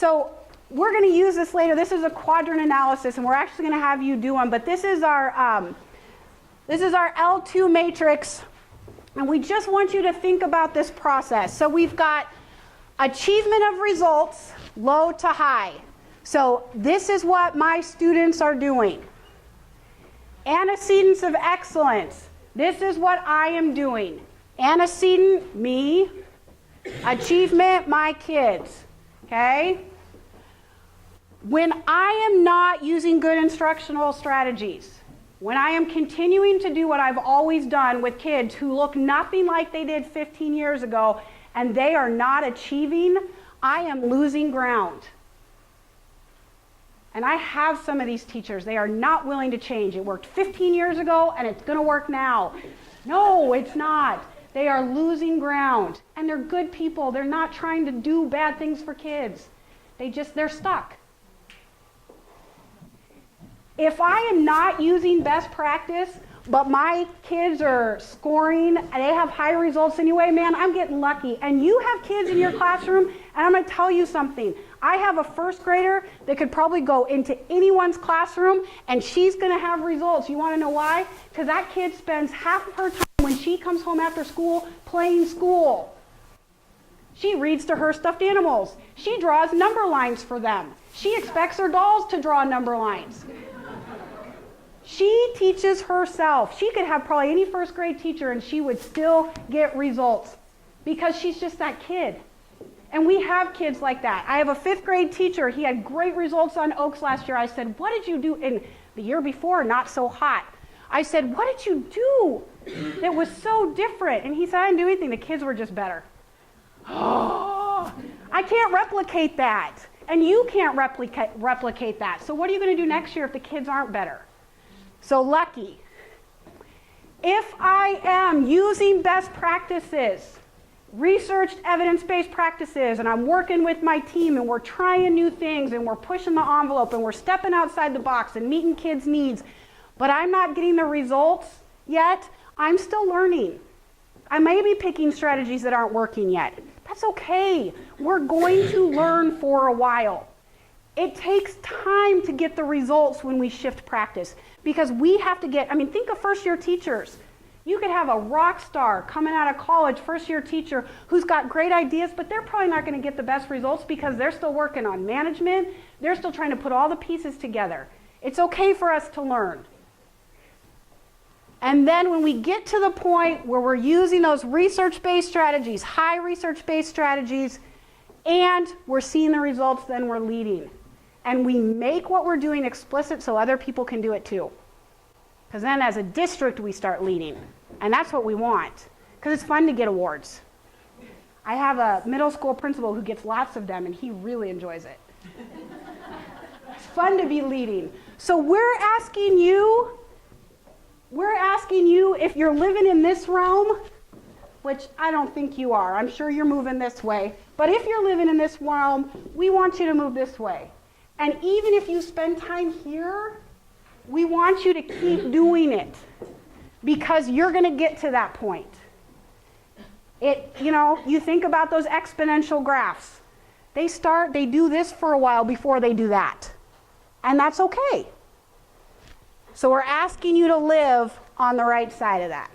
So we're going to use this later. This is a quadrant analysis, and we're actually going to have you do one. But this is our L2 matrix, and we just want you to think about this process. So we've got achievement of results, low to high. So this is what my students are doing. Antecedents of excellence. This is what I am doing. Antecedent, me. Achievement, my kids. Okay? When I am not using good instructional strategies, when I am continuing to do what I've always done with kids who look nothing like they did 15 years ago and they are not achieving, I am losing ground. And I have some of these teachers, they are not willing to change. It worked 15 years ago and it's going to work now. No, it's not. They are losing ground. And they're good people. They're not trying to do bad things for kids. They're stuck. If I am not using best practice, but my kids are scoring, and they have high results anyway, man, I'm getting lucky. And you have kids in your classroom, and I'm going to tell you something. I have a first grader that could probably go into anyone's classroom, and she's going to have results. You want to know why? Because that kid spends half of her time when she comes home after school playing school. She reads to her stuffed animals. She draws number lines for them. She expects her dolls to draw number lines. She teaches herself. She could have probably any first grade teacher and she would still get results because she's just that kid. And we have kids like that. I have a 5th grade teacher. He had great results on Oaks last year. I said, what did you do? And the year before, not so hot. I said, what did you do that was so different? And he said, I didn't do anything. The kids were just better. Oh, I can't replicate that. And you can't replicate that. So what are you going to do next year if the kids aren't better? So lucky. If I am using best practices, researched evidence-based practices, and I'm working with my team and we're trying new things and we're pushing the envelope and we're stepping outside the box and meeting kids' needs, but I'm not getting the results yet, I'm still learning. I may be picking strategies that aren't working yet. That's okay. We're going to learn for a while. It takes time to get the results when we shift practice because we have to think of first-year teachers. You could have a rock star coming out of college, first-year teacher, who's got great ideas, but they're probably not going to get the best results because they're still working on management. They're still trying to put all the pieces together. It's okay for us to learn. And then when we get to the point where we're using those research-based strategies, high research-based strategies, and we're seeing the results, then we're leading. And we make what we're doing explicit so other people can do it too. Because then as a district, we start leading. And that's what we want. Because it's fun to get awards. I have a middle school principal who gets lots of them, and he really enjoys it. It's fun to be leading. So we're asking you if you're living in this realm, which I don't think you are. I'm sure you're moving this way. But if you're living in this realm, we want you to move this way. And even if you spend time here, we want you to keep doing it because you're going to get to that point. You think about those exponential graphs. They do this for a while before they do that. And that's okay. So we're asking you to live on the right side of that.